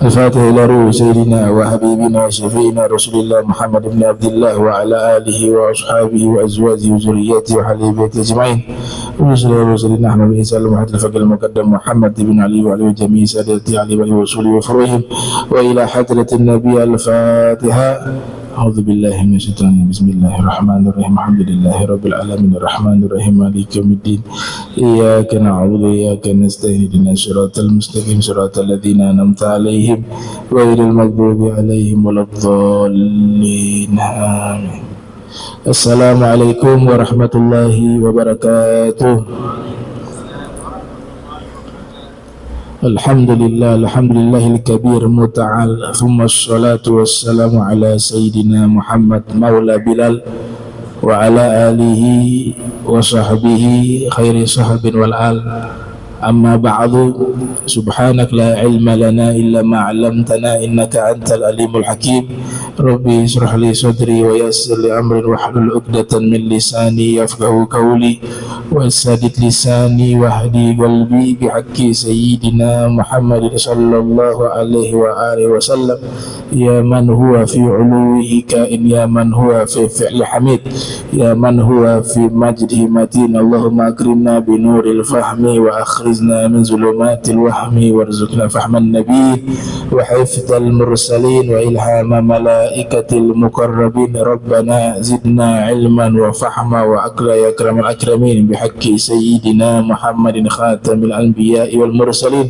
الفاتح إلى روح سيدنا وحبيبنا وشفينا رسول الله محمد بن عبد الله وعلى آله وأصحابه وأزواجه وذريته وحليب بيته أجمعين وسيدنا أحمد بن عيسى المحمد الفقيه المقدم محمد بن علي وعلي وجميع سادته علي ورسوله وفروعهم وإلى حضرة النبي. الفاتحة. أعوذ بالله من الشيطان. بسم الله الرحمن الرحيم. الحمد لله رب العالمين الرحمن الرحيم مالك يوم الدين. إياك نعبد وإياك نستعين اهدنا الصراط المستقيم صراط الذين أنعمت عليهم غير المغضوب عليهم ولا الضالين. آمين. السلام عليكم ورحمة الله وبركاته. Alhamdulillah, alhamdulillahil kabir muta'al, thumma assalatu wassalamu ala sayyidina Muhammad maula Bilal wa ala alihi wa sahbihi khairi sahabin wal al. Amma ba'du, subhanak la ilma lana illa ma 'allamtana innaka antal alimul hakim. Rabbi israh li sadri wa yassir li amri wahlul 'uqdatan min lisani yafqahu qawli wa saddid lisani wahdi qalbi bihaqqi sayyidina Muhammad sallallahu alaihi wa alihi wa sallam. Ya man huwa fi 'uluwihi ka'in, ya man huwa fi fi'li hamid, ya man huwa fi majdihi matin. Allahumma akrimna bi nuril fahmi wa akhrijna min zulumatil wahmi warzuqna fahman nabiy wa hifdzal mursalin wa ilhama malaikatil muqarrabin. Rabbana zidna ilman wa fahma wa akla ya akramal akramin bihaqqi sayyidina Muhammadin khatamil anbiya'i wal mursalin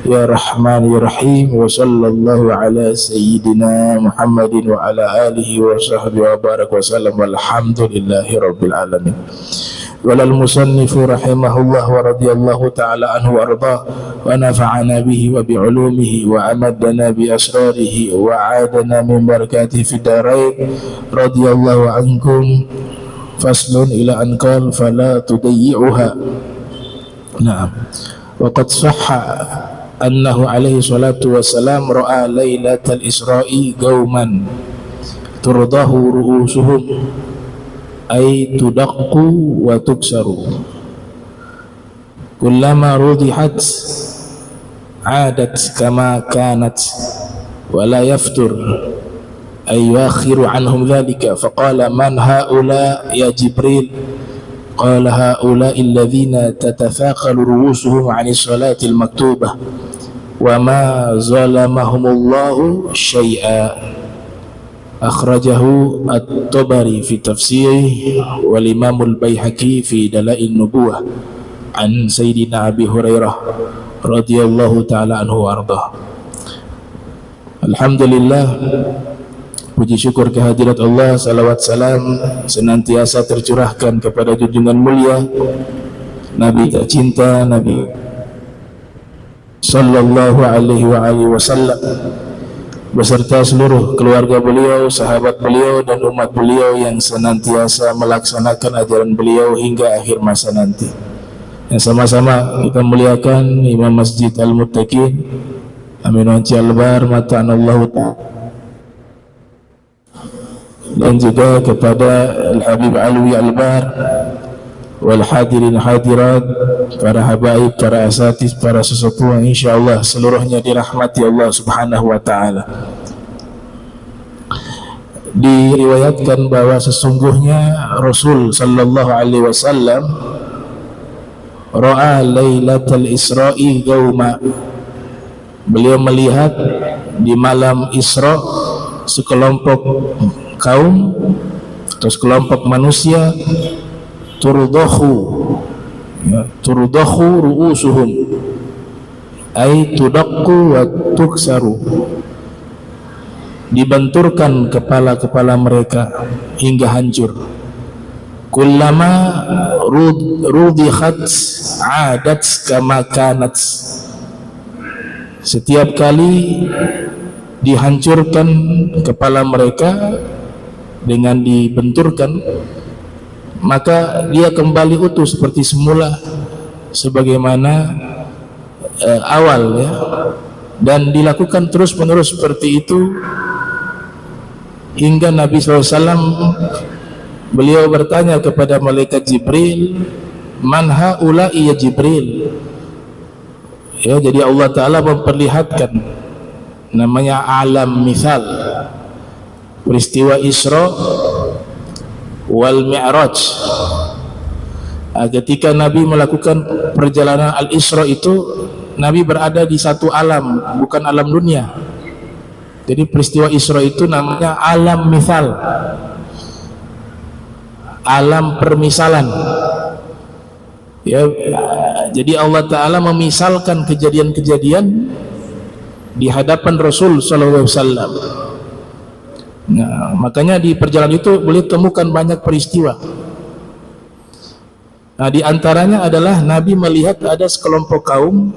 ya rahman ya rahim. Wa sallallahu ala sayyidina Muhammadin wa ala alihi wa sahbihi wa barak wa sallam walhamdulillahi rabbil alamin. Walal musannifu rahimahullah wa radiyallahu ta'ala anhu wa ardah wa nafa'ana bihi wa bi'ulumihi wa amaddana bi asrarihi wa aadana min barakatihi fid darain. Radiyallahu ankum. Faslun ila anqal fala tudayyi'uha. Na'am. Wa qad sahha annahu alaihi salatu wassalam ra'a lailatal isra'i qauman turdahu ru'usuhum ay tudaqqu wa tuksaru kullama rudihat aadat kama kanat wa la yaftur ay yuakhiru anhum dhalika. Faqala man haula ya Jibril? Qala haula alladhina tatathaqalu ru'usuhum 'ani salatil maktubah wa ma zalamahumullahu syai'a. Akhrajahu at-Tabari fi tafsirih wal Imam al-Baihaqi fi Dalail Nubuwah an Sayyidina Abi Hurairah radhiyallahu ta'ala anhu wa ardah. Alhamdulillah, puji syukur kehadirat Allah, salawat salam senantiasa tercurahkan kepada junjungan mulia Nabi tercinta, Nabi sallallahu alaihi wa alihi wasallam beserta seluruh keluarga beliau, sahabat beliau dan umat beliau yang senantiasa melaksanakan ajaran beliau hingga akhir masa nanti. Yang sama-sama kita muliakan Imam Masjid Al-Muttaqin Amin Wanci Albar Mata'anallahu ta'ala, dan juga kepada Al-Habib Alwi Albar wal hadirin hadirat, para habaib, para asatis, para sesepuh yang insyaallah seluruhnya dirahmati Allah subhanahu wa ta'ala. Diriwayatkan bahwa sesungguhnya Rasul sallallahu alaihi wasallam ra'a lailatal isra'i qauma, beliau melihat di malam Isra sekelompok kaum atau sekelompok manusia turdahu ru'usuhum ay tudaqqu wa tuksaru, dibenturkan kepala-kepala mereka hingga hancur. Kullama rudikhat adat kama kanat, setiap kali dihancurkan kepala mereka dengan dibenturkan, maka dia kembali utuh seperti semula sebagaimana awal ya. Dan dilakukan terus menerus seperti itu hingga Nabi SAW beliau bertanya kepada malaikat Jibril, man haula ya Jibril. Ya, jadi Allah Ta'ala memperlihatkan namanya alam mithal, peristiwa Isra wal Mi'raj. Ketika Nabi melakukan perjalanan Al-Isra itu, Nabi berada di satu alam, bukan alam dunia. Jadi peristiwa Isra itu namanya alam mithal, alam permisalan. Ya, jadi Allah Ta'ala memisalkan kejadian-kejadian di hadapan Rasul Sallallahu Alaihi Wasallam. Nah, makanya di perjalanan itu boleh temukan banyak peristiwa. Nah, di antaranya adalah Nabi melihat ada sekelompok kaum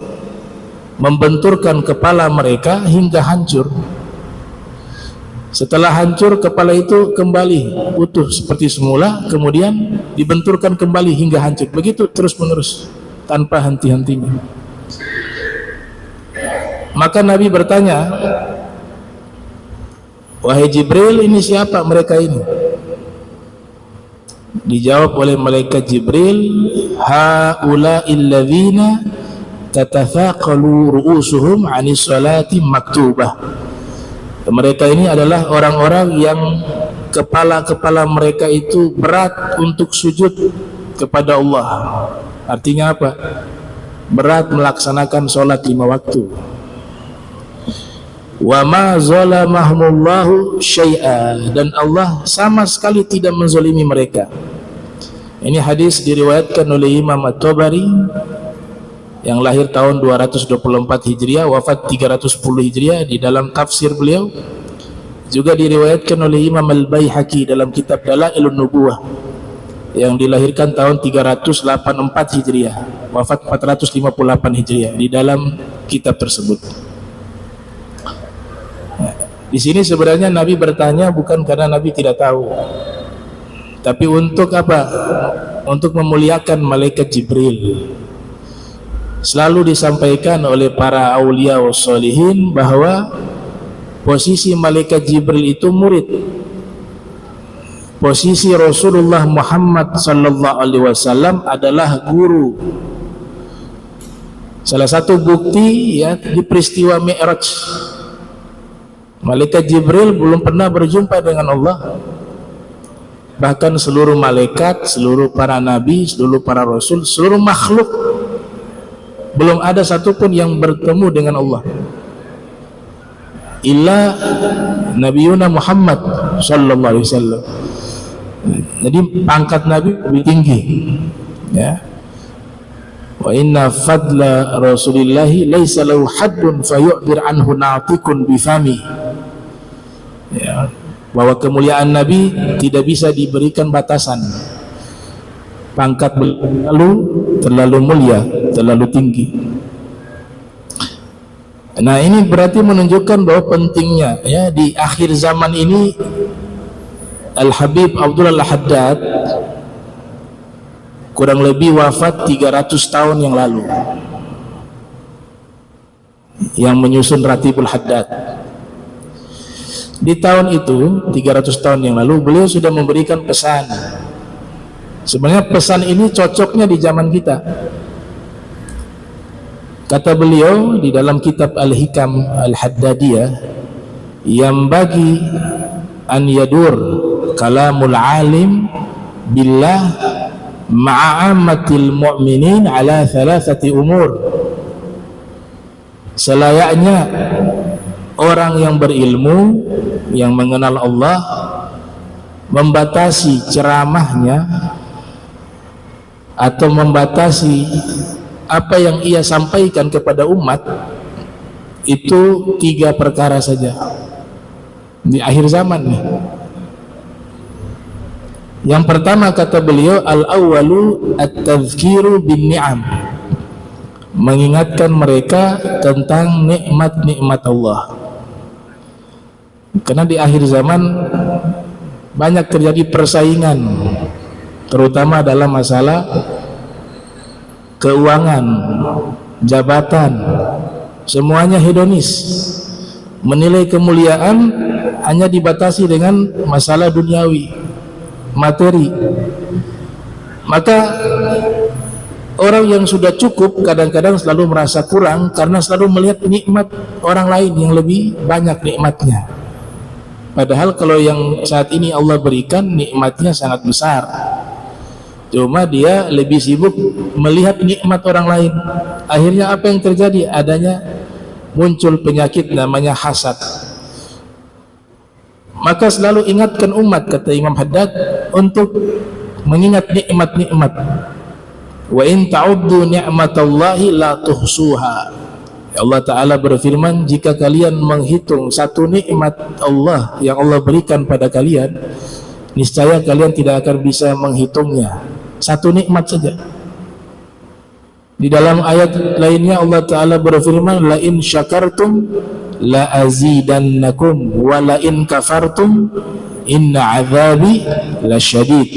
membenturkan kepala mereka hingga hancur. Setelah hancur, kepala itu kembali utuh seperti semula, kemudian dibenturkan kembali hingga hancur. Begitu terus menerus tanpa henti-hentinya. Maka Nabi bertanya, wahai Jibril, ini siapa mereka ini? Dijawab oleh malaikat Jibril, haula'il ladzina tatathaqalu ru'usuhum 'anis salati maktubah. Mereka ini adalah orang-orang yang kepala-kepala mereka itu berat untuk sujud kepada Allah. Artinya apa? Berat melaksanakan sholat 5 waktu. Wa ma zalamahumullahu syai'a, dan Allah sama sekali tidak menzalimi mereka. Ini hadis diriwayatkan oleh Imam At-Tabari yang lahir tahun 224 Hijriah, wafat 310 Hijriah. Di dalam tafsir beliau juga diriwayatkan oleh Imam Al-Baihaqi dalam kitab Dalailun Nubuwah yang dilahirkan tahun 384 Hijriah, wafat 458 Hijriah, di dalam kitab tersebut. Di sini sebenarnya Nabi bertanya bukan karena Nabi tidak tahu, tapi untuk apa? Untuk memuliakan malaikat Jibril. Selalu disampaikan oleh para aulia wa sholihin bahwa posisi malaikat Jibril itu murid, posisi Rasulullah Muhammad sallallahu alaihi wasallam adalah guru. Salah satu bukti ya di peristiwa Mi'raj, malaikat Jibril belum pernah berjumpa dengan Allah. Bahkan seluruh malaikat, seluruh para nabi, seluruh para rasul, seluruh makhluk, belum ada satupun yang bertemu dengan Allah illa Nabiuna Muhammad sallallahu alaihi wasallam. Jadi pangkat Nabi lebih tinggi ya. Wa inna fadla Rasulillahi laisa lahu haddun fayu'bir anhu natiqun bifami. Ya, bahwa kemuliaan Nabi tidak bisa diberikan batasan. Pangkat terlalu mulia, terlalu tinggi. Nah, ini berarti menunjukkan bahwa pentingnya ya di akhir zaman ini Al-Habib Abdullah Al-Haddad kurang lebih wafat 300 tahun yang lalu, yang menyusun Ratibul Haddad. Di tahun itu 300 tahun yang lalu beliau sudah memberikan pesan. Sebenarnya pesan ini cocoknya di zaman kita. Kata beliau di dalam kitab Al-Hikam Al-Haddadiyah, yang bagi an yadur kalamul alim billah ma'amatil mu'minin ala thalathati umur. Selayaknya orang yang berilmu, yang mengenal Allah, membatasi ceramahnya atau membatasi apa yang ia sampaikan kepada umat itu 3 perkara saja di akhir zaman nih. Yang pertama kata beliau, al-awwalu at-tadhkiru bin ni'am, mengingatkan mereka tentang nikmat-nikmat Allah. Karena di akhir zaman banyak terjadi persaingan, terutama dalam masalah keuangan, jabatan, semuanya hedonis. Menilai kemuliaan hanya dibatasi dengan masalah duniawi, materi. Maka Orang yang sudah cukup kadang-kadang selalu merasa kurang karena selalu melihat nikmat orang lain yang lebih banyak nikmatnya. Padahal kalau yang saat ini Allah berikan nikmatnya sangat besar, cuma dia lebih sibuk melihat nikmat orang lain. Akhirnya apa yang terjadi? Adanya muncul penyakit namanya hasad. Maka selalu ingatkan umat, kata Imam Haddad, untuk mengingat nikmat-nikmat. Wa in ta'uddu ni'matallahi la tuhsuha. Allah Ta'ala berfirman, jika kalian menghitung satu nikmat Allah yang Allah berikan pada kalian, niscaya kalian tidak akan bisa menghitungnya. Satu nikmat saja. Di dalam ayat lainnya Allah Ta'ala berfirman, la in syakartum la azidannakum wa la in kafartum inna azabi lasyadid.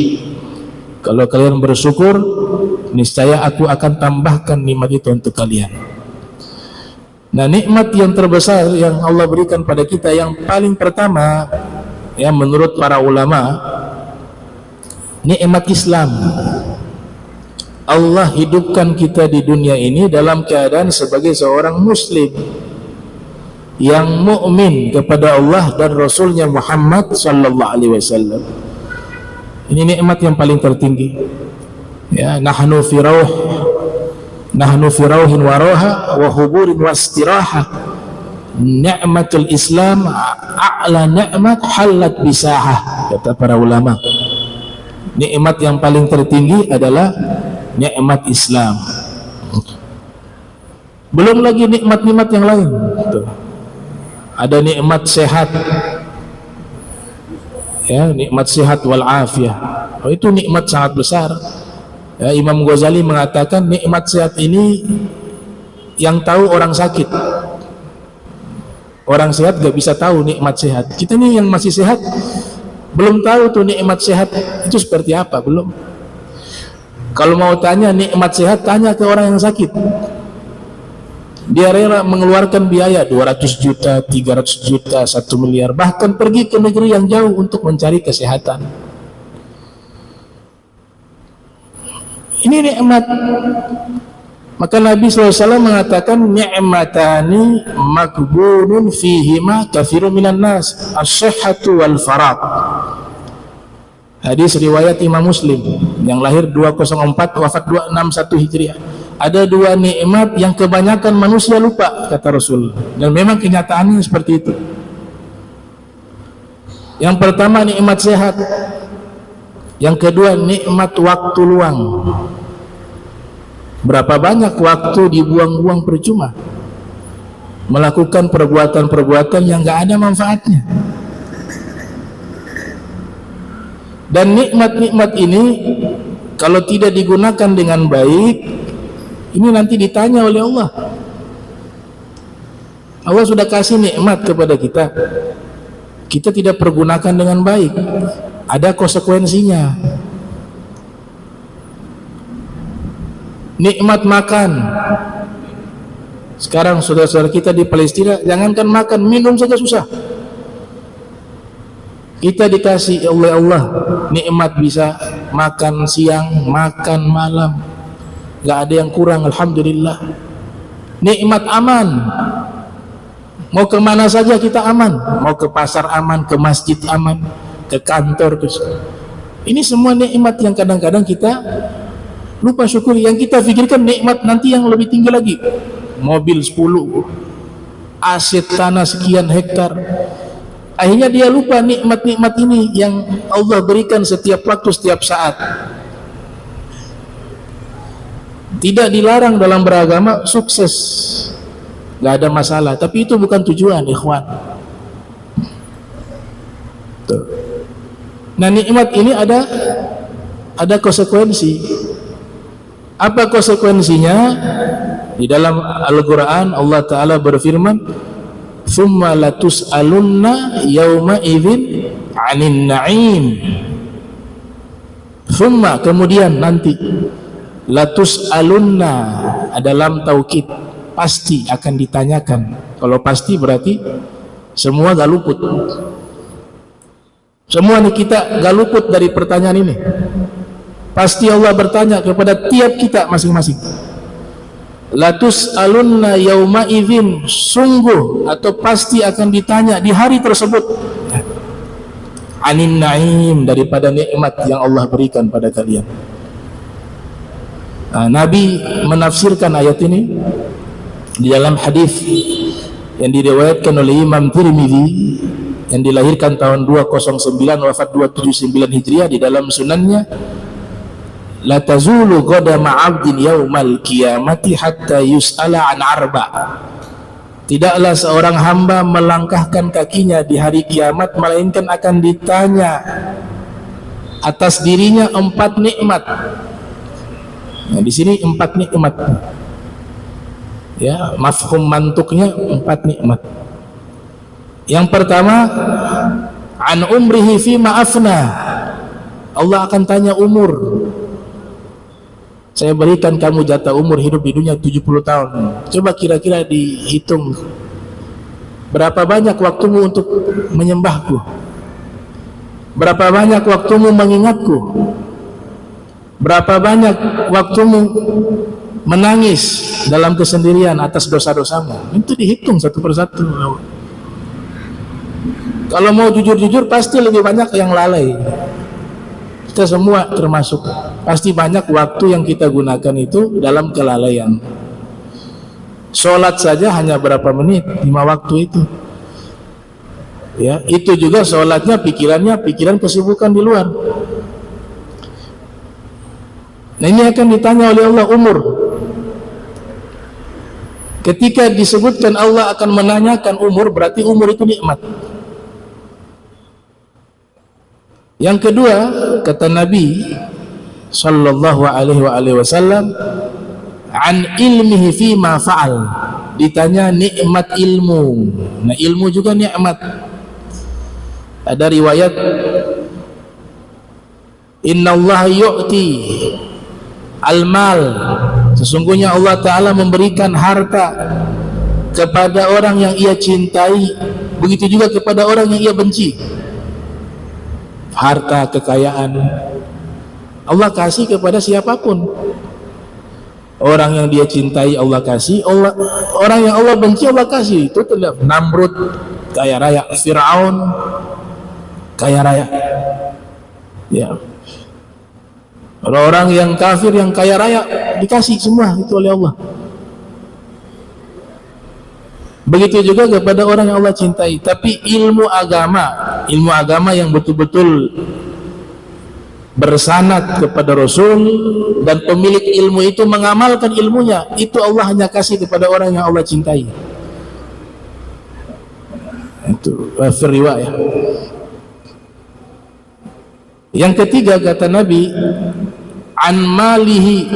Kalau kalian bersyukur, niscaya aku akan tambahkan nikmat itu untuk kalian. Nah, nikmat yang terbesar yang Allah berikan pada kita yang paling pertama, ya, menurut para ulama, nikmat Islam. Allah hidupkan kita di dunia ini dalam keadaan sebagai seorang muslim yang mukmin kepada Allah dan Rasulnya Muhammad sallallahu alaihi wasallam. Ini nikmat yang paling tertinggi. Ya, nahnu fi rauhin wa roha wa huburin wa istiraha. Ni'matul Islam a'la ni'mat halat bisahah, kata para ulama. Nikmat yang paling tertinggi adalah nikmat Islam. Belum lagi nikmat-nikmat yang lain. Tuh. Ada nikmat sehat, ya, nikmat sehat wal afiyah. Oh, itu nikmat sangat besar. Ya, Imam Ghazali mengatakan nikmat sehat ini yang tahu orang sakit. Orang sehat gak bisa tahu nikmat sehat. Kita nih yang masih sehat belum tahu tuh nikmat sehat itu seperti apa, belum. Kalau mau tanya nikmat sehat, tanya ke orang yang sakit. Dia rela mengeluarkan biaya 200 juta, 300 juta, 1 miliar, bahkan pergi ke negeri yang jauh untuk mencari kesehatan. Ini nikmat. Maka Nabi SAW mengatakan, ni'matani makbunun fihima kathirun minan nas, as-sihhatu wal faraq. Hadis riwayat Imam Muslim yang lahir 204 wafat 261 Hijriah. Ada dua nikmat yang kebanyakan manusia lupa, kata Rasul, dan memang kenyataannya seperti itu. Yang pertama nikmat sehat, yang kedua nikmat waktu luang. Berapa banyak waktu dibuang-buang percuma melakukan perbuatan-perbuatan yang gak ada manfaatnya. Dan nikmat-nikmat ini kalau tidak digunakan dengan baik, ini nanti ditanya oleh Allah. Allah sudah kasih nikmat kepada kita, kita tidak pergunakan dengan baik, ada konsekuensinya. Nikmat makan. Sekarang saudara-saudara kita di Palestina, jangankan makan, minum saja susah. Kita dikasih oleh Allah nikmat bisa makan siang, makan malam, gak ada yang kurang, alhamdulillah. Nikmat aman, mau kemana saja kita aman, mau ke pasar aman, ke masjid aman, ke kantor. Ini semua nikmat yang kadang-kadang kita lupa syukuri. Yang kita pikirkan nikmat nanti yang lebih tinggi lagi, mobil 10, aset tanah sekian hektar. Akhirnya dia lupa nikmat-nikmat ini yang Allah berikan setiap waktu, setiap saat. Tidak dilarang dalam beragama, sukses, gak ada masalah, tapi itu bukan tujuan, ikhwan. Tuh. Nah, nikmat ini ada konsekuensi. Apa konsekuensinya? Di dalam Al-Quran Allah Ta'ala berfirman, "Tsumma latus'alunna yawma idzin 'anil na'im." Tsumma, kemudian nanti, latus'alunna dalam taukid, pasti akan ditanyakan. Kalau pasti berarti semua gak luput. Semua nih kita gak luput dari pertanyaan ini. pasti Allah bertanya kepada tiap kita masing-masing. Latus alunna yauma idzin, sungguh atau pasti akan ditanya di hari tersebut, anin naim, daripada nikmat yang Allah berikan pada kalian. Nabi menafsirkan ayat ini di dalam hadis yang diriwayatkan oleh Imam Tirmidzi yang dilahirkan tahun 209 wafat 279 Hijriah. Di dalam sunannya, la tazulu qadama 'abdin yaumal qiyamati hatta yus'ala an arba. Tidaklah seorang hamba melangkahkan kakinya di hari kiamat melainkan akan ditanya atas dirinya 4 nikmat. Nah, di sini 4 nikmat. Ya, mafhum mantuknya 4 nikmat. Yang pertama, an umrihi fima afna. Allah akan tanya umur. Saya berikan kamu jatah umur hidup di dunia 70 tahun. Coba kira-kira dihitung berapa banyak waktumu untuk menyembahku, berapa banyak waktumu mengingatku, berapa banyak waktumu menangis dalam kesendirian atas dosa-dosamu. Itu dihitung satu persatu. Kalau mau jujur-jujur pasti lebih banyak yang lalai. Kita semua termasuk, pasti banyak waktu yang kita gunakan itu dalam kelalaian. Sholat saja hanya berapa menit, 5 waktu itu. Ya, itu juga sholatnya pikiran kesibukan di luar. Nah, ini akan ditanya oleh Allah umur. Ketika disebutkan Allah akan menanyakan umur, berarti umur itu nikmat. Yang kedua, kata Nabi sallallahu alaihi wasallam, an ilmihi fi ma fa'al, ditanya nikmat ilmu. Nah, ilmu juga nikmat. Ada riwayat, innallaha yu'ti al-mal, sesungguhnya Allah Ta'ala memberikan harta kepada orang yang ia cintai, begitu juga kepada orang yang ia benci. Harta, kekayaan Allah kasih kepada siapapun. Orang yang dia cintai Allah kasih, orang yang Allah benci Allah kasih. Itu tidak. Namrud kaya raya, Fir'aun kaya raya, ya. Orang yang kafir yang kaya raya dikasih semua itu oleh Allah. Begitu juga kepada orang yang Allah cintai. Tapi ilmu agama yang betul-betul bersanad kepada Rasul dan pemilik ilmu itu mengamalkan ilmunya, itu Allah hanya kasih kepada orang yang Allah cintai. Itu riwayat. Yang ketiga, kata Nabi, an malihi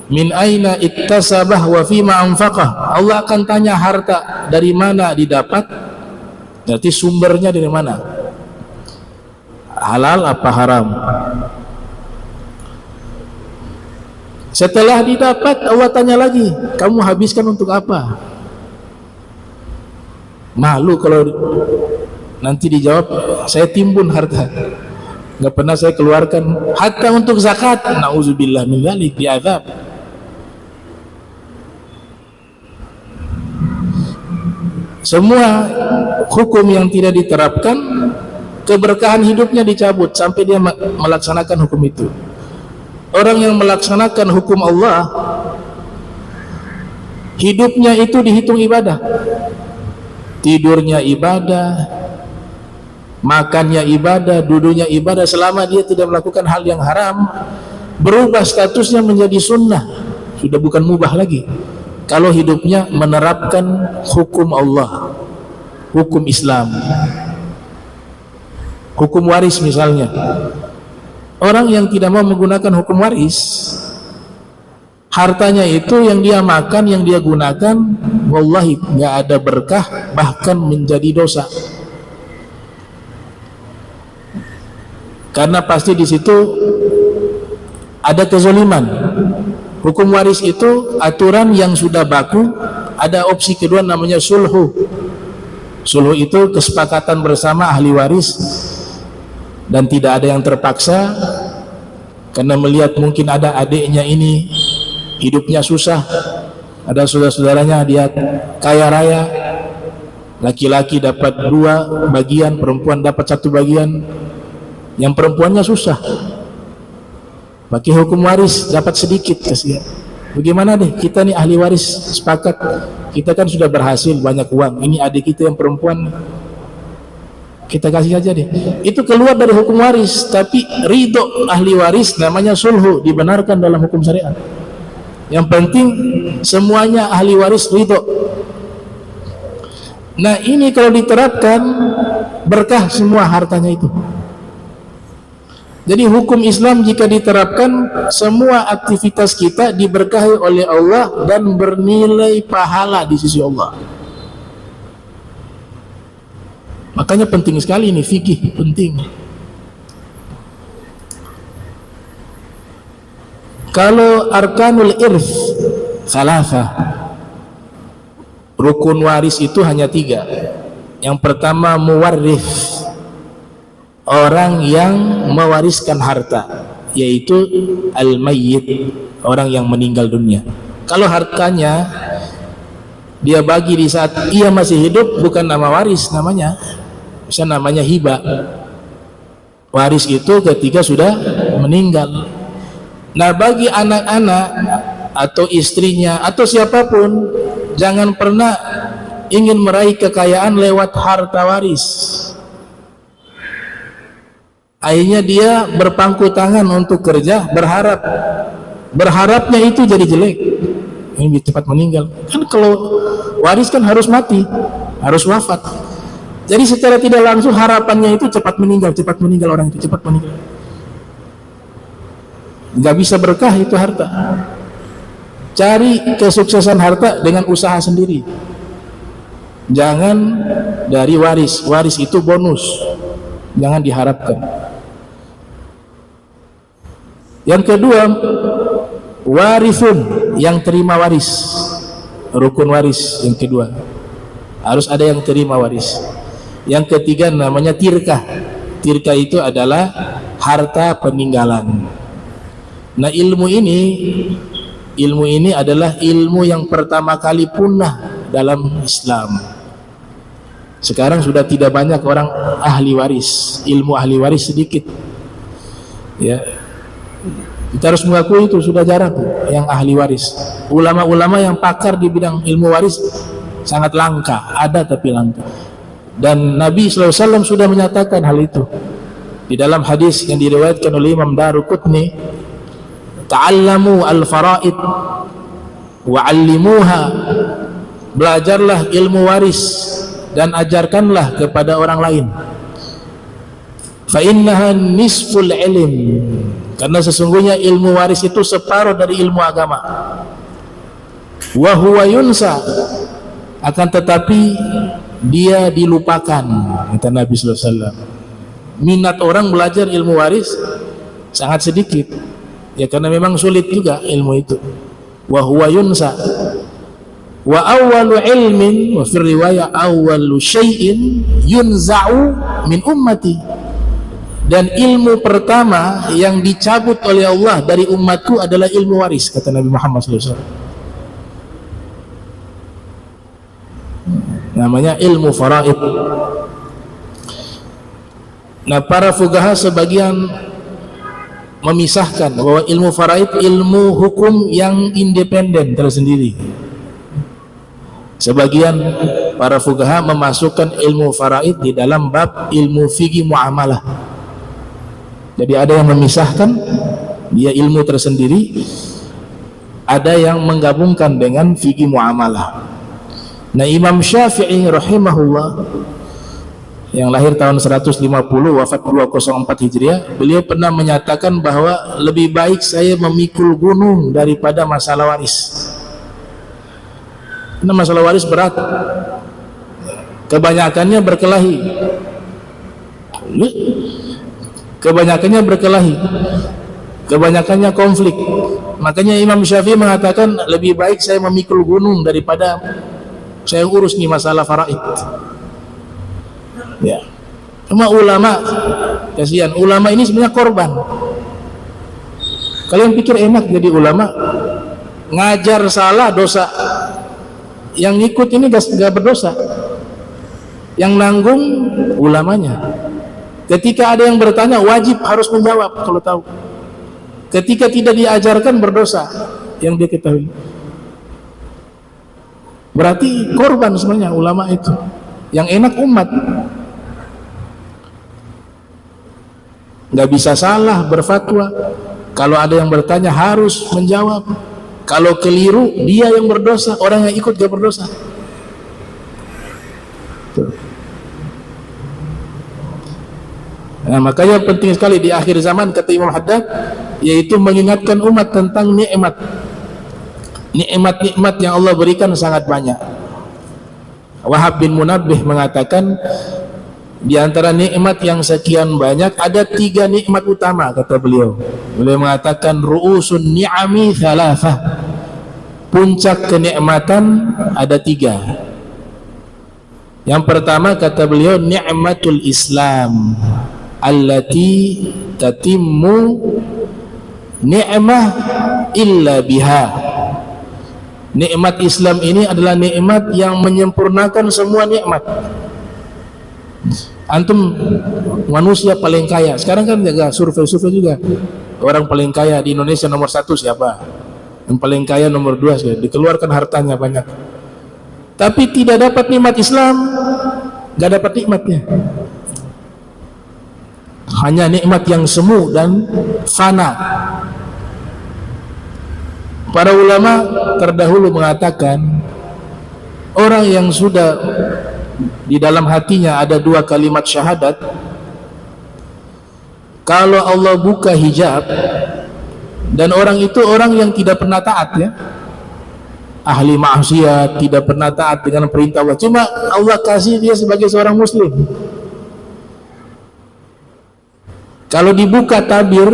min aina iktasabah wa fima anfaqah. Allah akan tanya harta dari mana didapat, berarti sumbernya dari mana, halal apa haram. Setelah didapat Allah tanya lagi, kamu habiskan untuk apa? Malu kalau nanti dijawab saya timbun harta, nggak pernah saya keluarkan hatta untuk zakat. Nauzubillah min dzalik, diazab. Semua hukum yang tidak diterapkan, keberkahan hidupnya dicabut sampai dia melaksanakan hukum itu. Orang yang melaksanakan hukum Allah, hidupnya itu dihitung ibadah. Tidurnya ibadah, makannya ibadah, duduknya ibadah, selama dia tidak melakukan hal yang haram. Berubah statusnya menjadi sunnah, sudah bukan mubah lagi. Kalau hidupnya menerapkan hukum Allah, hukum Islam, hukum waris misalnya. Orang yang tidak mau menggunakan hukum waris, hartanya itu yang dia makan, yang dia gunakan, wallahi nggak ada berkah, bahkan menjadi dosa. Karena pasti di situ ada kezaliman. Hukum waris itu aturan yang sudah baku. Ada opsi kedua namanya sulhu. Sulhu itu kesepakatan bersama ahli waris dan tidak ada yang terpaksa. karena melihat mungkin ada adiknya ini hidupnya susah, ada saudara-saudaranya dia kaya raya, laki-laki dapat 2 bagian, perempuan dapat 1 bagian, yang perempuannya susah pakai hukum waris dapat sedikit, kasihan. Bagaimana deh, kita nih ahli waris sepakat, kita kan sudah berhasil banyak uang, ini adik kita yang perempuan kita kasih aja deh. Itu keluar dari hukum waris, tapi ridho ahli waris namanya sulhu, dibenarkan dalam hukum syariat. Yang penting semuanya ahli waris ridho. Nah ini kalau diterapkan berkah semua hartanya itu. Jadi hukum Islam jika diterapkan, semua aktivitas kita diberkahi oleh Allah dan bernilai pahala di sisi Allah. Makanya penting sekali ini fikih, penting. Kalau arkanul irth salasa, rukun waris itu hanya 3. Yang pertama muwarrith, orang yang mewariskan harta, yaitu al-mayyit, orang yang meninggal dunia. Kalau hartanya dia bagi di saat ia masih hidup, bukan nama waris namanya, bisa namanya hibah. Waris itu ketika sudah meninggal. Nah bagi anak-anak atau istrinya atau siapapun, jangan pernah ingin meraih kekayaan lewat harta waris. Akhirnya dia berpangku tangan untuk kerja, berharapnya itu jadi jelek, ini cepat meninggal. Kan kalau waris kan harus mati, harus wafat. Jadi secara tidak langsung harapannya itu cepat meninggal orang itu, cepat meninggal. Gak bisa berkah itu harta. Cari kesuksesan harta dengan usaha sendiri, jangan dari waris. Waris itu bonus, jangan diharapkan. Yang kedua, warithun, yang terima waris, rukun waris yang kedua, harus ada yang terima waris. Yang ketiga namanya tirkah. Tirkah itu adalah harta peninggalan. Nah ilmu ini adalah ilmu yang pertama kali punah dalam Islam. Sekarang sudah tidak banyak orang ahli waris, ilmu ahli waris sedikit, ya. Kita harus mengakui itu sudah jarang yang ahli waris. Ulama-ulama yang pakar di bidang ilmu waris sangat langka, ada tapi langka. Dan Nabi SAW sudah menyatakan hal itu di dalam hadis yang diriwayatkan oleh Imam Daruqutni, ta'allamu al-fara'id wa'allimuha, belajarlah ilmu waris dan ajarkanlah kepada orang lain. Fa innaha nisful ilm, karena sesungguhnya ilmu waris itu separuh dari ilmu agama. Wa huwa yunsa, akan tetapi dia dilupakan, kata Nabi sallallahu alaihi wasallam. Minat orang belajar ilmu waris sangat sedikit, ya karena memang sulit juga ilmu itu. Wa huwa yunsa. Wa awwalu ilmin, wa fi riwayah awwalu syai'in yunza'u min ummati, dan ilmu pertama yang dicabut oleh Allah dari umatku adalah ilmu waris, kata Nabi Muhammad SAW. Namanya ilmu faraid. Nah para fuqaha sebagian memisahkan bahwa ilmu faraid ilmu hukum yang independen tersendiri. Sebagian para fuqaha memasukkan ilmu faraid di dalam bab ilmu fikih muamalah. Jadi ada yang memisahkan, dia ilmu tersendiri, ada yang menggabungkan dengan fikih muamalah. Nah Imam Syafi'i rahimahullah yang lahir tahun 150 wafat 204 Hijriah, beliau pernah menyatakan bahwa lebih baik saya memikul gunung daripada masalah waris. Karena masalah waris berat, kebanyakannya berkelahi, kebanyakannya konflik. Makanya Imam Syafi'i mengatakan lebih baik saya memikul gunung daripada saya urus nih masalah faraid. Ya, cuma ulama, kasihan ulama ini sebenarnya korban. Kalian pikir enak jadi ulama? Ngajar salah dosa, yang ikut ini gak berdosa, yang nanggung ulamanya. Ketika ada yang bertanya wajib harus menjawab kalau tahu. Ketika tidak diajarkan berdosa yang dia ketahui. Berarti korban sebenarnya ulama itu. Yang enak umat. Gak bisa salah berfatwa. Kalau ada yang bertanya harus menjawab. Kalau keliru dia yang berdosa, orang yang ikut gak berdosa. Tuh. Nah, makanya penting sekali di akhir zaman kata Imam Haddad, yaitu mengingatkan umat tentang nikmat yang Allah berikan sangat banyak. Wahab bin Munabbih mengatakan di antara nikmat yang sekian banyak ada 3 nikmat utama kata beliau. Beliau mengatakan ru'usun ni'ami thalathah. Puncak kenikmatan ada 3. Yang pertama kata beliau ni'matul Islam allati tatimmu ni'mah illa biha. Nikmat Islam ini adalah nikmat yang menyempurnakan semua nikmat. Antum manusia paling kaya sekarang kan jaga survei juga, orang paling kaya di Indonesia nomor 1 siapa, yang paling kaya nomor 2 sih, dikeluarkan hartanya banyak, tapi tidak dapat nikmat Islam, gak dapat nikmatnya, hanya nikmat yang semu dan fana. Para ulama terdahulu mengatakan orang yang sudah di dalam hatinya ada 2 kalimat syahadat, kalau Allah buka hijab, dan orang itu orang yang tidak pernah taat ya, ahli maksiat, tidak pernah taat dengan perintah Allah, cuma Allah kasih dia sebagai seorang muslim. Kalau dibuka tabir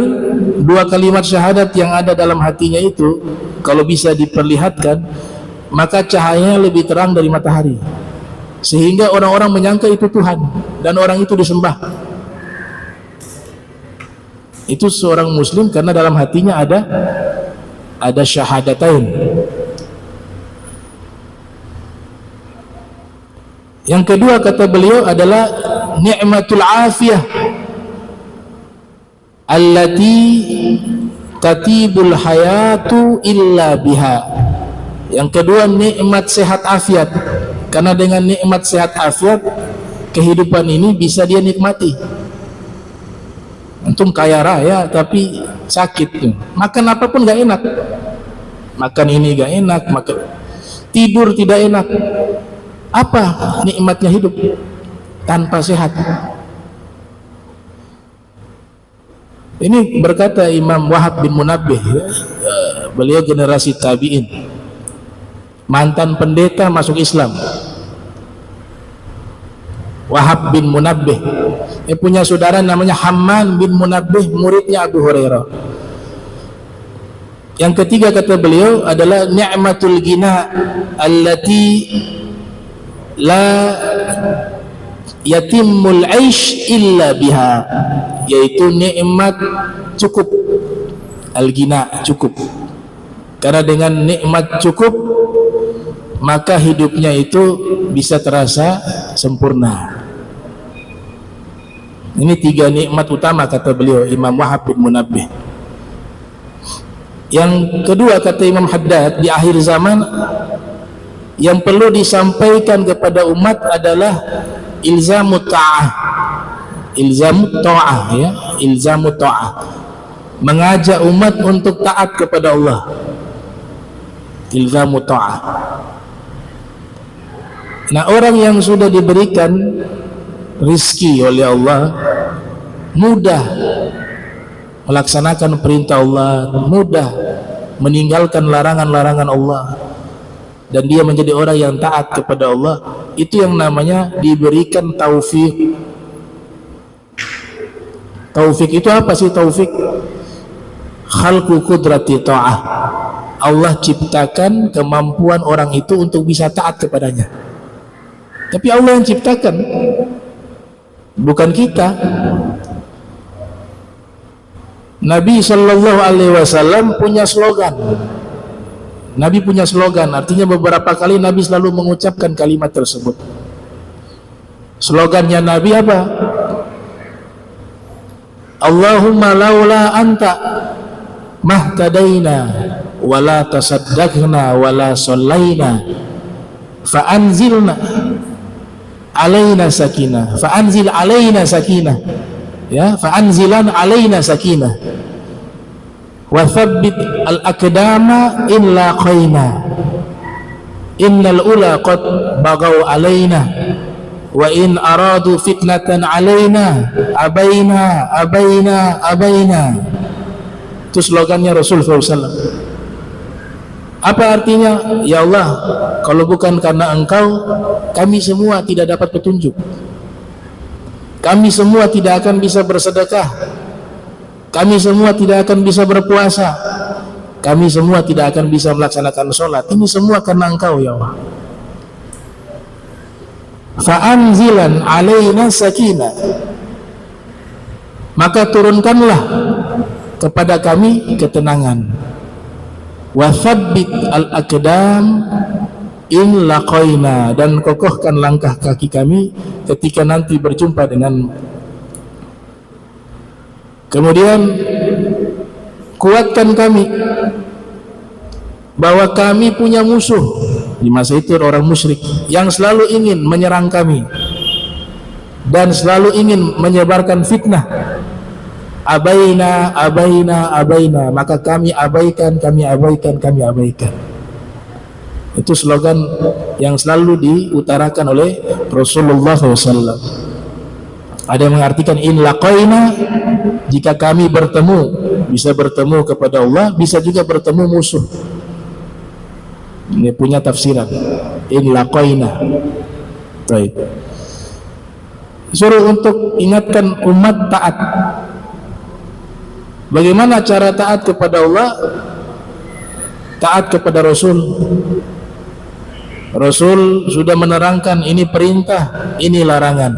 2 kalimat syahadat yang ada dalam hatinya itu, kalau bisa diperlihatkan, maka cahayanya lebih terang dari matahari, sehingga orang-orang menyangka itu Tuhan dan orang itu disembah. Itu seorang muslim karena dalam hatinya ada syahadatain. Yang kedua kata beliau adalah ni'matul afiyah allati tatibul hayatu illa biha. Yang kedua nikmat sehat afiat, karena dengan nikmat sehat afiat kehidupan ini bisa dia nikmati. Antum kaya raya tapi sakit tuh, makan apapun gak enak, makan ini gak enak, makan tidur tidak enak. Apa nikmatnya hidup tanpa sehat? Ini berkata Imam Wahab bin Munabbih ya, beliau generasi tabi'in, mantan pendeta masuk Islam. Wahab bin Munabbih punya saudara namanya Hamman bin Munabbih, muridnya Abu Hurairah. Yang ketiga kata beliau adalah ni'matul ghina allati la yatimul aish illa biha, yaitu nikmat cukup, al-ghina, cukup. Karena dengan nikmat cukup maka hidupnya itu bisa terasa sempurna. Ini 3 nikmat utama kata beliau Imam Wahab bin Munabbih. Yang kedua kata Imam Haddad, di akhir zaman yang perlu disampaikan kepada umat adalah ilzamut ta'ah. Ilzamut ta'ah ya, ilzamut ta'ah. Mengajak umat untuk taat kepada Allah. Ilzamut ta'ah. Nah, orang yang sudah diberikan rizki oleh Allah, mudah melaksanakan perintah Allah, mudah meninggalkan larangan-larangan Allah, dan dia menjadi orang yang taat kepada Allah, itu yang namanya diberikan taufik. Taufik itu apa sih taufik? Khalqu qudrati ta'ah. Allah ciptakan kemampuan orang itu untuk bisa taat kepadanya. Tapi Allah yang ciptakan, bukan kita. Nabi Shallallahu Alaihi Wasallam punya slogan. Nabi punya slogan, artinya beberapa kali Nabi selalu mengucapkan kalimat tersebut. Slogannya Nabi apa? Allahumma laula anta mahtadaina wala tasaddaqna wala sallaina fa'anzilna alaina sakinah, fa'anzil alaina sakinah, ya, fa'anzilan alaina sakinah wa thabbit al-aqdama in laqaina innal ula qad bagaw alaina wa in aradu fitnatan alaina abaina. Itu slogannya Rasul SAW. Apa artinya? Ya Allah, kalau bukan karena Engkau, kami semua tidak dapat petunjuk, kami semua tidak akan bisa bersedekah, kami semua tidak akan bisa berpuasa, kami semua tidak akan bisa melaksanakan sholat. Ini semua karena Engkau ya Allah. Fa'anzilan alaina sakinah, maka turunkanlah kepada kami ketenangan. Wa thabbit al-aqdam in laqaina, dan kokohkan langkah kaki kami ketika nanti berjumpa denganmu. Kemudian kuatkan kami bahwa kami punya musuh di masa itu, orang musyrik yang selalu ingin menyerang kami dan selalu ingin menyebarkan fitnah. Abaina, maka kami abaikan. Itu slogan yang selalu diutarakan oleh Rasulullah SAW. Ada yang mengartikan in laqaina, jika kami bertemu, bisa bertemu kepada Allah, bisa juga bertemu musuh. Ini punya tafsiran in laqaina. Baik. Suruh untuk ingatkan umat taat. Bagaimana cara taat kepada Allah? Taat kepada Rasul. Rasul sudah menerangkan ini perintah, ini larangan.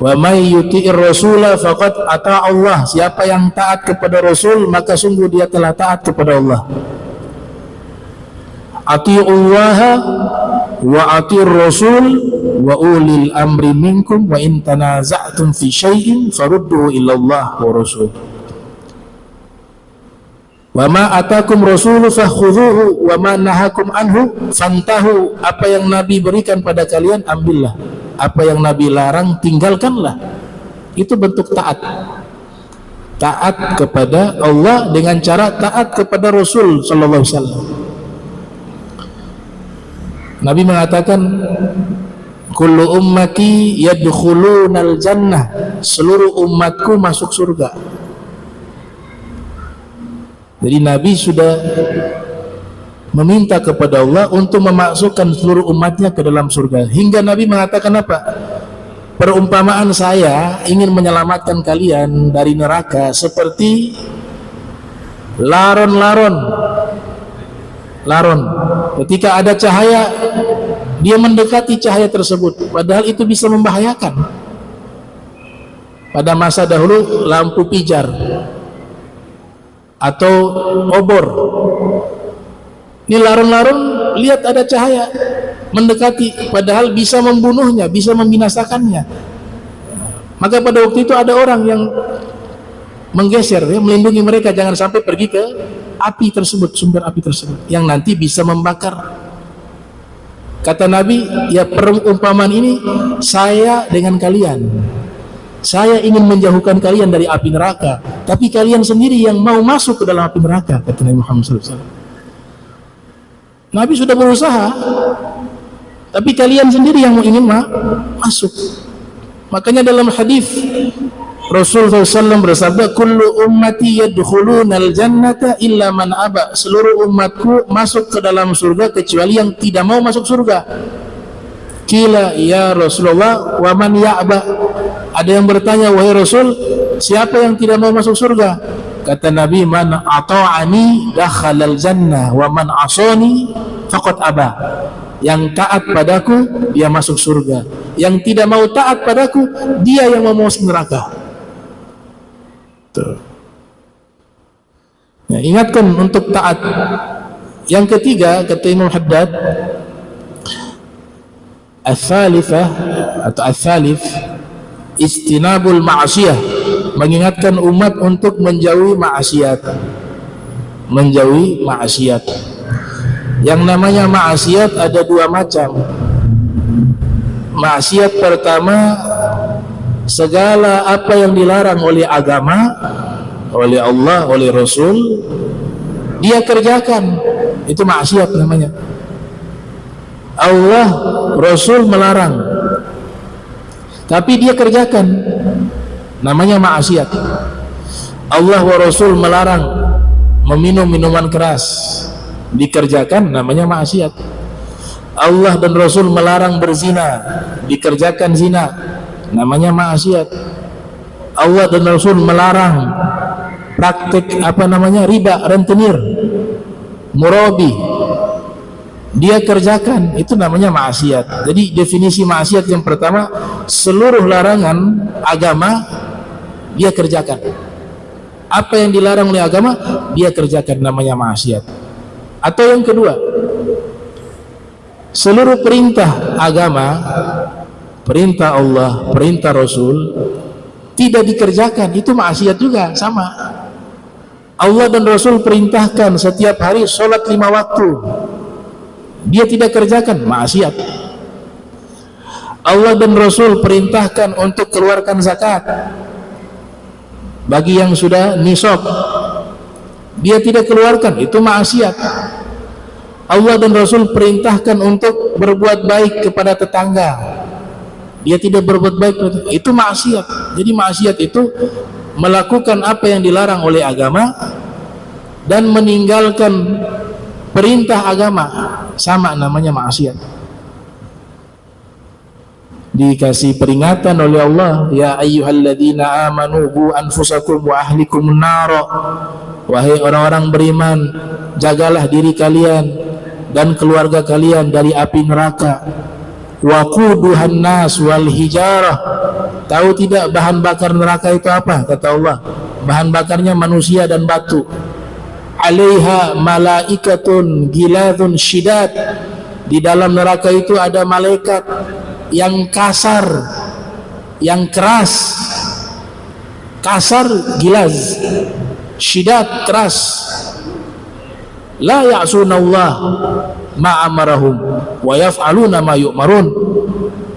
Wa may yuti'ir rasula faqad ata Allah. Siapa yang taat kepada Rasul, maka sungguh dia telah taat kepada Allah. Ati'ullaha wa ati'ir rasul wa ulil amri minkum wa in tanaza'tum fi syai'in farudduhu ila Allah wa rasul. Wa ma atakum rasulu fakhudhuhu wa ma nahakum anhu fantahu. Apa yang Nabi berikan pada kalian ambillah, apa yang Nabi larang tinggalkanlah. Itu bentuk taat. Taat kepada Allah dengan cara taat kepada Rasul sallallahu alaihi wasallam. Nabi mengatakan kullu ummati yadkhulunal jannah, seluruh umatku masuk surga. Jadi Nabi sudah meminta kepada Allah untuk memasukkan seluruh umatnya ke dalam surga. Hingga Nabi mengatakan apa? Perumpamaan saya ingin menyelamatkan kalian dari neraka seperti laron. Ketika ada cahaya, dia mendekati cahaya tersebut, padahal itu bisa membahayakan. Pada masa dahulu lampu pijar atau obor, ini laron-laron lihat ada cahaya mendekati, padahal bisa membunuhnya, bisa membinasakannya. Maka pada waktu itu ada orang yang menggeser, ya, melindungi mereka jangan sampai pergi ke api tersebut, sumber api tersebut yang nanti bisa membakar. Kata Nabi, ya perumpamaan ini saya dengan kalian. Saya ingin menjauhkan kalian dari api neraka, tapi kalian sendiri yang mau masuk ke dalam api neraka, kata Nabi Muhammad SAW. Nabi sudah berusaha, tapi kalian sendiri yang ingin masuk. Makanya dalam hadis Rasulullah SAW bersabda, kullu ummati yadkhulunal jannata illa man aba. Seluruh umatku masuk ke dalam surga kecuali yang tidak mau masuk surga. Qila ya Rasulullah wa man ya'ba. Ada yang bertanya, wahai Rasul, siapa yang tidak mau masuk surga? Kata Nabi, man ata'ani dakhalal jannah wa man asani faqad aba. Yang taat padaku dia masuk surga, yang tidak mau taat padaku dia yang mau masuk neraka. Tuh. Ya, ingatkan untuk taat. Yang ketiga, kata Imam Haddad, al-thalithah atau al-thalith istinabul ma'asiyah, mengingatkan umat untuk menjauhi maksiat. Menjauhi maksiat. Yang namanya maksiat ada dua macam. Maksiat pertama, segala apa yang dilarang oleh agama, oleh Allah, oleh Rasul, dia kerjakan, itu maksiat namanya. Allah, Rasul melarang, tapi dia kerjakan, namanya maksiat. Allah wa Rasul melarang meminum minuman keras, dikerjakan, namanya maksiat. Allah dan Rasul melarang berzina, dikerjakan zina, namanya maksiat. Allah dan Rasul melarang praktek riba, rentenir, murabi, dia kerjakan, itu namanya maksiat. Jadi definisi maksiat yang pertama, seluruh larangan agama dia kerjakan. Apa yang dilarang oleh agama dia kerjakan, namanya maksiat. Atau yang kedua, seluruh perintah agama, perintah Allah, perintah Rasul tidak dikerjakan, itu maksiat juga, sama. Allah dan Rasul perintahkan setiap hari sholat 5 waktu, dia tidak kerjakan, maksiat. Allah dan Rasul perintahkan untuk keluarkan zakat bagi yang sudah nisab, dia tidak keluarkan, itu maksiat. Allah dan Rasul perintahkan untuk berbuat baik kepada tetangga, dia tidak berbuat baik, itu maksiat. Jadi maksiat itu melakukan apa yang dilarang oleh agama dan meninggalkan perintah agama, sama, namanya maksiat. Dikasih peringatan oleh Allah, ya ayyuhalladzina amanu qu anfusakum wa ahlikum nara, wahai orang-orang beriman, jagalah diri kalian dan keluarga kalian dari api neraka. Waquduhan nas wal hijarah, tahu tidak bahan bakar neraka itu apa? Kata Allah, bahan bakarnya manusia dan batu. Alaiha malaikatun giladun syidad, di dalam neraka itu ada malaikat yang kasar, yang keras. Kasar, gilaz, syidad, keras. La ya'sunallah ma'amarahum wa yaf'aluna ma yu'marun.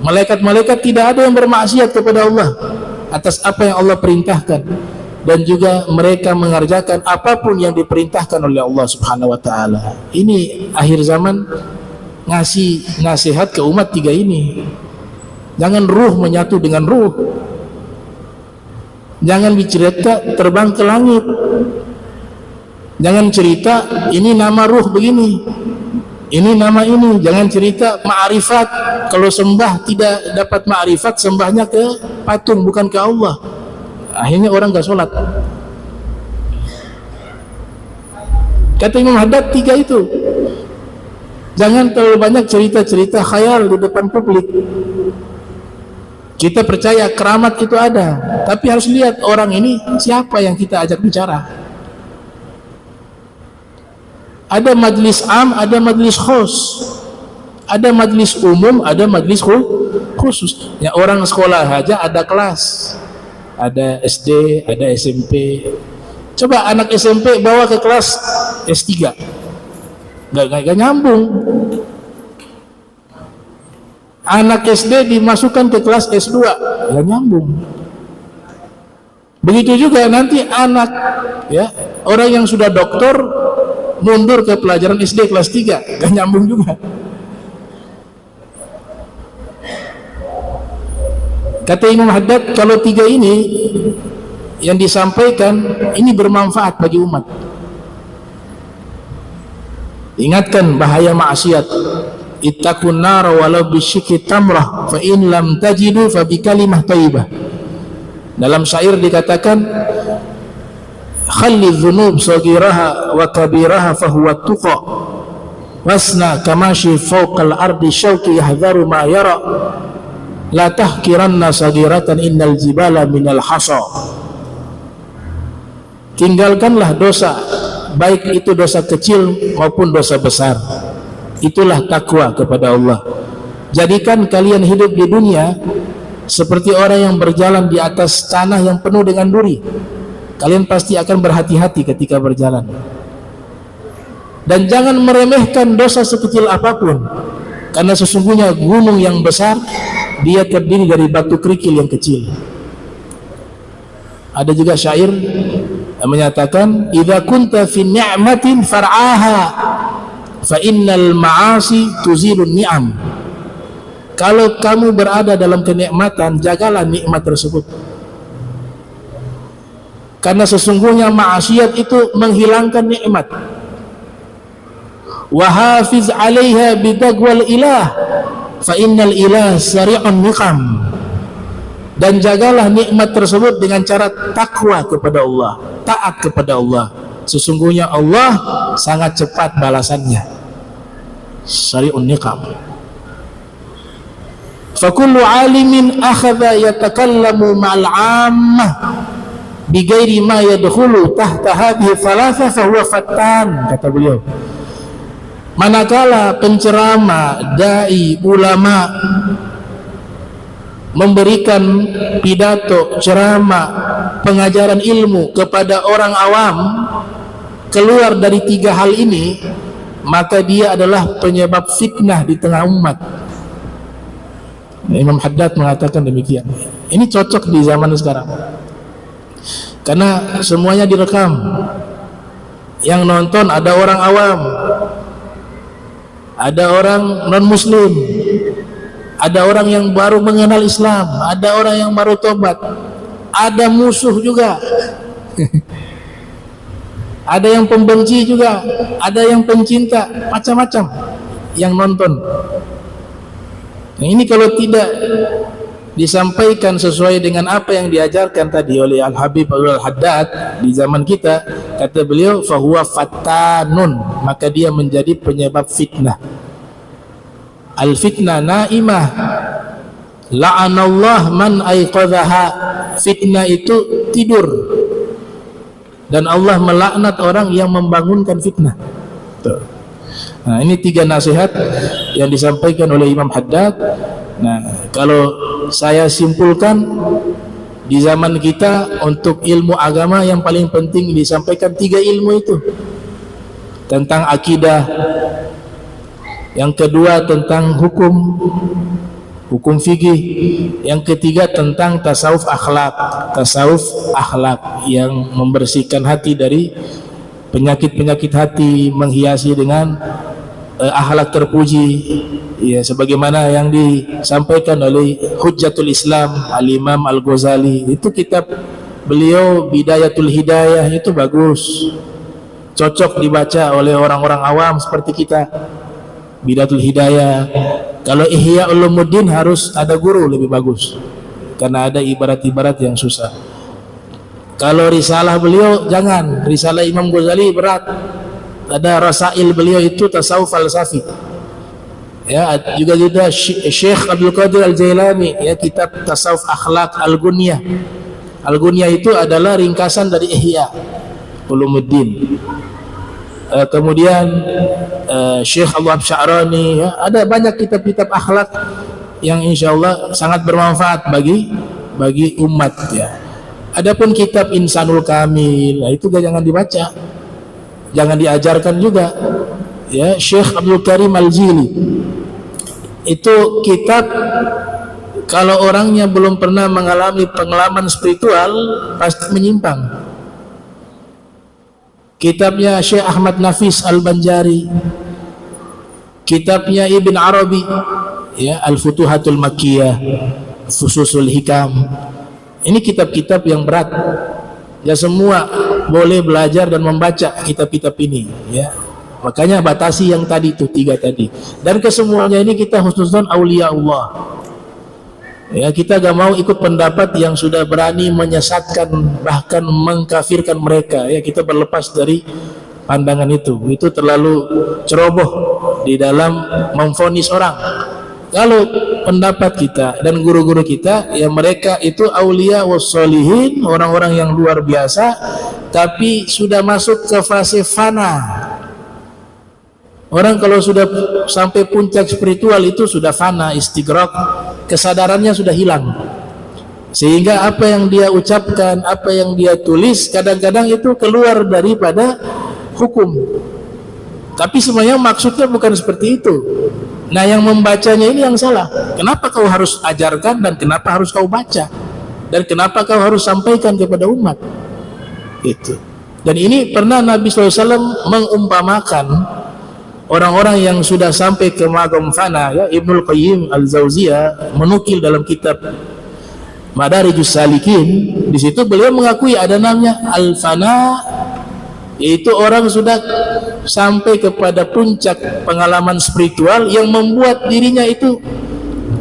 Malaikat-malaikat tidak ada yang bermaksiat kepada Allah atas apa yang Allah perintahkan, dan juga mereka mengerjakan apapun yang diperintahkan oleh Allah Subhanahu wa taala. Ini akhir zaman ngasih nasihat ke umat tiga ini. Jangan ruh menyatu dengan ruh. Jangan bicerita terbang ke langit. Jangan cerita ini nama ruh begini, ini nama ini. Jangan cerita ma'rifat, kalau sembah tidak dapat ma'rifat, sembahnya ke patung bukan ke Allah. Akhirnya orang gak sholat. Kata Imam Haddad, tiga itu. Jangan terlalu banyak cerita-cerita khayal di depan publik. Kita percaya keramat itu ada, tapi harus lihat orang ini siapa yang kita ajak bicara. Ada majlis am, ada majlis khos, ada majlis umum, ada majlis khusus. Ya, orang sekolah aja ada kelas, ada SD, ada SMP. Coba anak SMP bawa ke kelas S3, nggak nyambung. Anak SD dimasukkan ke kelas S2, nggak nyambung. Begitu juga nanti anak, ya, orang yang sudah doktor mundur ke pelajaran SD kelas 3, nggak nyambung juga. Kata Imam Haddad, kalau tiga ini yang disampaikan ini bermanfaat bagi umat. Ingatkan bahaya maksiat. Ittaqun nar walau bisyikki tamrah fa in lam tajidu fa bi kalimah thayyibah. Dalam syair dikatakan, khalli dhunub saghiraha wa kabiraha fa huwa tuqa wasna kamashi fawqal ardi syauqi yahdharu ma yara la tahkiranna saghiratan innal jibala minal hasa. tinggalkanlah dosa, baik itu dosa kecil maupun dosa besar. Itulah takwa kepada Allah. Jadikan kalian hidup di dunia seperti orang yang berjalan di atas tanah yang penuh dengan duri. Kalian pasti akan berhati-hati ketika berjalan. Dan jangan meremehkan dosa sekecil apapun, karena sesungguhnya gunung yang besar dia terdiri dari batu kerikil yang kecil. Ada juga syair yang menyatakan, idza kunta fi ni'matin far'aha fa innal ma'asi tuzilun ni'am. Kalau kamu berada dalam kenikmatan, jagalah nikmat tersebut, karena sesungguhnya maksiat itu menghilangkan nikmat. Wa hafiz 'alaiha bitaqwal ilah fa innal ilah sari'un niqam. Dan jagalah nikmat tersebut dengan cara takwa kepada Allah, taat kepada Allah. Sesungguhnya Allah sangat cepat balasannya. Sari'un niqam. Fa kullu 'alimin akhadha yatakallamu ma'al 'ammah bighairi ma yadkhulu tahta hadhihi thalatha fa huwa fattan, kata beliau. Manakala penceramah, dai, ulama memberikan pidato, ceramah, pengajaran ilmu kepada orang awam keluar dari 3 hal ini, maka dia adalah penyebab fitnah di tengah umat. Imam Haddad mengatakan demikian. Ini cocok di zaman sekarang, karena semuanya direkam. Yang nonton ada orang awam, ada orang non-muslim, ada orang yang baru mengenal Islam, ada orang yang baru tobat, ada musuh juga. Ada yang pembenci juga, ada yang pencinta, macam-macam yang nonton. Nah, ini kalau tidak disampaikan sesuai dengan apa yang diajarkan tadi oleh Al-Habib Al-Haddad di zaman kita, kata beliau, fahuwa fattanun, maka dia menjadi penyebab fitnah. Al-fitnah naimah, la'anallah man aiqadhaha. Fitnah itu tidur, dan Allah melaknat orang yang membangunkan fitnah. Tuh. Nah, ini 3 nasihat yang disampaikan oleh Imam Haddad. Nah, kalau saya simpulkan, di zaman kita untuk ilmu agama yang paling penting disampaikan 3 ilmu itu. Tentang akidah, yang kedua tentang hukum fikih, yang ketiga tentang tasawuf akhlak yang membersihkan hati dari penyakit-penyakit hati, menghiasi dengan akhlak terpuji, ya, sebagaimana yang disampaikan oleh Hujjatul Islam Al-Imam Al-Ghazali. Itu kitab beliau Bidayatul Hidayah, itu bagus, cocok dibaca oleh orang-orang awam seperti kita. Bidayatul Hidayah. Kalau Ihya Ulumuddin harus ada guru, lebih bagus, karena ada ibarat-ibarat yang susah. Kalau risalah beliau jangan, risalah Imam Ghazali berat. Ada rasail beliau itu tasawuf falsafi. Ya, juga Syekh Abdul Qadir Al-Jailani, ya, kitab tasawuf akhlak Al-Ghunyah. Al-Ghunyah itu adalah ringkasan dari Ihya Ulumuddin. Kemudian Syekh Al-Wahab Sya'rani, ya, ada banyak kitab-kitab akhlak yang insyaallah sangat bermanfaat bagi umat, ya. Adapun kitab Insanul Kamil, nah, itu jangan dibaca, jangan diajarkan juga, ya. Syekh Abdul Karim Al-Jili, itu kitab kalau orangnya belum pernah mengalami pengalaman spiritual pasti menyimpang. Kitabnya Syekh Ahmad Nafis Al-Banjari, kitabnya Ibn Arabi, ya, Al-Futuhatul Makkiyah, Fususul Hikam. Ini kitab-kitab yang berat. Ya, semua boleh belajar dan membaca kitab-kitab ini, ya. Makanya batasi yang tadi itu 3 tadi. Dan kesemuanya ini kita husnuzon aulia Allah. Ya, kita gak mau ikut pendapat yang sudah berani menyesatkan, bahkan mengkafirkan mereka. Ya, kita berlepas dari pandangan itu. Itu terlalu ceroboh di dalam memvonis orang. Kalau pendapat kita dan guru-guru kita, ya, mereka itu aulia wassolihin, orang-orang yang luar biasa, tapi sudah masuk ke fase fana. Orang kalau sudah sampai puncak spiritual itu sudah fana, istighraq, kesadarannya sudah hilang. Sehingga apa yang dia ucapkan, apa yang dia tulis kadang-kadang itu keluar daripada hukum. Tapi sebenarnya maksudnya bukan seperti itu. Nah, yang membacanya ini yang salah. Kenapa kau harus ajarkan dan kenapa harus kau baca? Dan kenapa kau harus sampaikan kepada umat? Itu. Dan ini pernah Nabi SAW mengumpamakan orang-orang yang sudah sampai ke maqam fana, ya. Ibnul Qayyim Al-Jauziyah menukil dalam kitab Madarijus Salikin, di situ beliau mengakui ada namanya al-fana, yaitu orang sudah sampai kepada puncak pengalaman spiritual yang membuat dirinya itu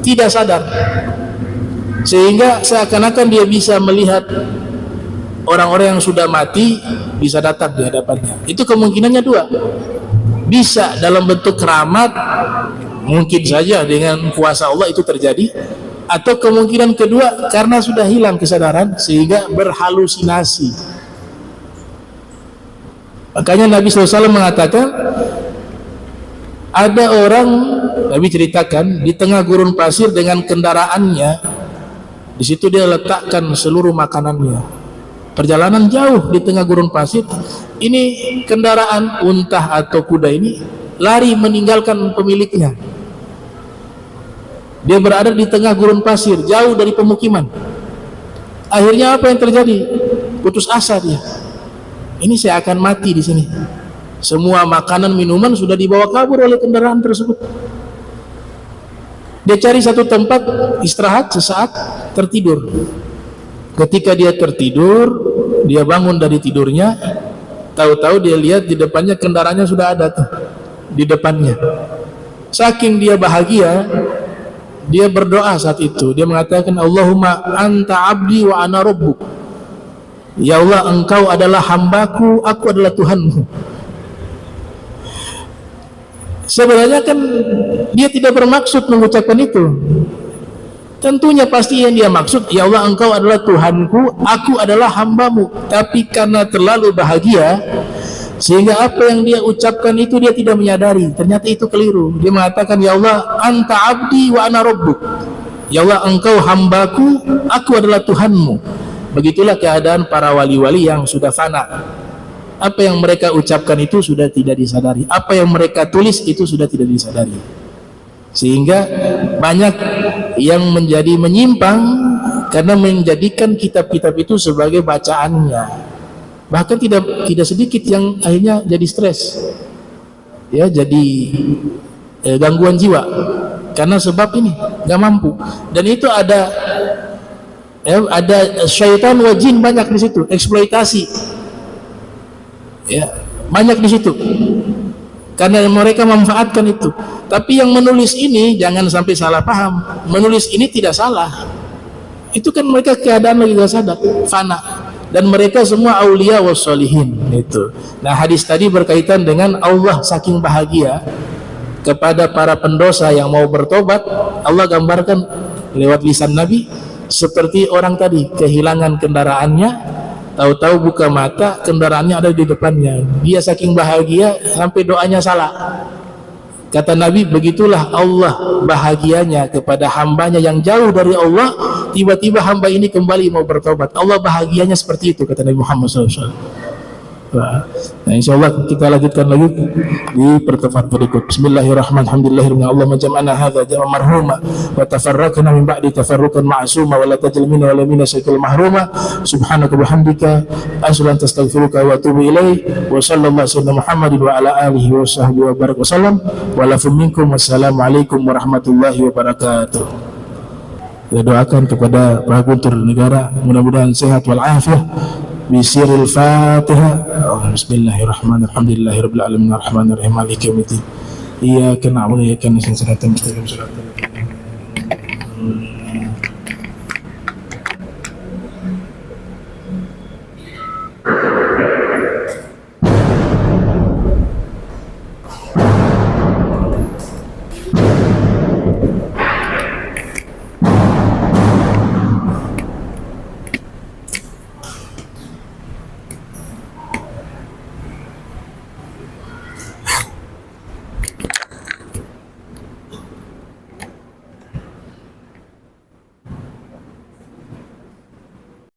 tidak sadar, sehingga seakan-akan dia bisa melihat orang-orang yang sudah mati bisa datang di hadapannya. Itu kemungkinannya dua, bisa dalam bentuk keramat, mungkin saja dengan kuasa Allah itu terjadi, atau kemungkinan kedua karena sudah hilang kesadaran sehingga berhalusinasi. Makanya Nabi SAW mengatakan ada orang, Nabi ceritakan, di tengah gurun pasir dengan kendaraannya, di situ dia letakkan seluruh makanannya. Perjalanan jauh di tengah gurun pasir, ini kendaraan unta atau kuda ini lari meninggalkan pemiliknya. Dia berada di tengah gurun pasir, jauh dari pemukiman. Akhirnya apa yang terjadi? Putus asa dia. Ini saya akan mati di sini. Semua makanan minuman sudah dibawa kabur oleh kendaraan tersebut. Dia cari satu tempat istirahat sesaat, tertidur. Ketika dia tertidur, dia bangun dari tidurnya, tahu-tahu dia lihat di depannya kendaraannya sudah ada tuh, di depannya. Saking dia bahagia, dia berdoa saat itu. Dia mengatakan, Allahumma anta abdi wa ana rabbuk. Ya Allah, engkau adalah hambaku, aku adalah Tuhanmu. Sebenarnya kan dia tidak bermaksud mengucapkan itu. Tentunya pasti yang dia maksud, ya Allah, engkau adalah Tuhanku, aku adalah hambamu. Tapi karena terlalu bahagia, sehingga apa yang dia ucapkan itu dia tidak menyadari. Ternyata itu keliru. Dia mengatakan, ya Allah, anta abdi wa ana rabbuk. Ya Allah, engkau hambaku, aku adalah Tuhanmu. Begitulah keadaan para wali-wali yang sudah fana. Apa yang mereka ucapkan itu sudah tidak disadari. Apa yang mereka tulis itu sudah tidak disadari. Sehingga banyak yang menjadi menyimpang karena menjadikan kitab-kitab itu sebagai bacaannya. Bahkan tidak sedikit yang akhirnya jadi stres, ya, jadi gangguan jiwa karena sebab ini nggak mampu. Dan itu ada syaitan wa jin banyak di situ, eksploitasi, ya, banyak di situ karena mereka memanfaatkan itu. Tapi yang menulis ini jangan sampai salah paham, menulis ini tidak salah, itu kan mereka keadaan lagi gak sadar, fana. Dan mereka semua aulia wassolihin itu. Nah, hadis tadi berkaitan dengan Allah saking bahagia kepada para pendosa yang mau bertobat. Allah gambarkan lewat lisan Nabi seperti orang tadi kehilangan kendaraannya, tahu-tahu buka mata kendaraannya ada di depannya. Dia saking bahagia sampai doanya salah. Kata Nabi, begitulah Allah bahagianya kepada hambanya yang jauh dari Allah. Tiba-tiba hamba ini kembali mau bertobat. Allah bahagianya seperti itu, kata Nabi Muhammad SAW. Nah, insyaallah kita lanjutkan lagi di pertemuan berikut. Bismillahirrahmanirrahim. Allahumma jam'ana hadza jam'an marhuma wa tafarraqna min ba'di tafarruqan ma'suma wa la tajal minna wa la minna syai'an mahruma. Subhanaka wa bihamdika asyhadu an astaghfiruka wa atubu ilaik. Wa sallallahu alaihi Muhammadin wa ala alihi wa sahbihi wa baraka wasallam. Wa lakum minkum wassalamualaikum warahmatullahi wabarakatuh. Kita doakan kepada Pak Guntur Negara mudah-mudahan sehat wal afiah. Bisirul Fatihah. Bismillahirrahmanirrahim. Alhamdulillahirabbil alamin arrahmanirrahim maliki yaumiddin. Iyyaka na'budu wa iyyaka nasta'in.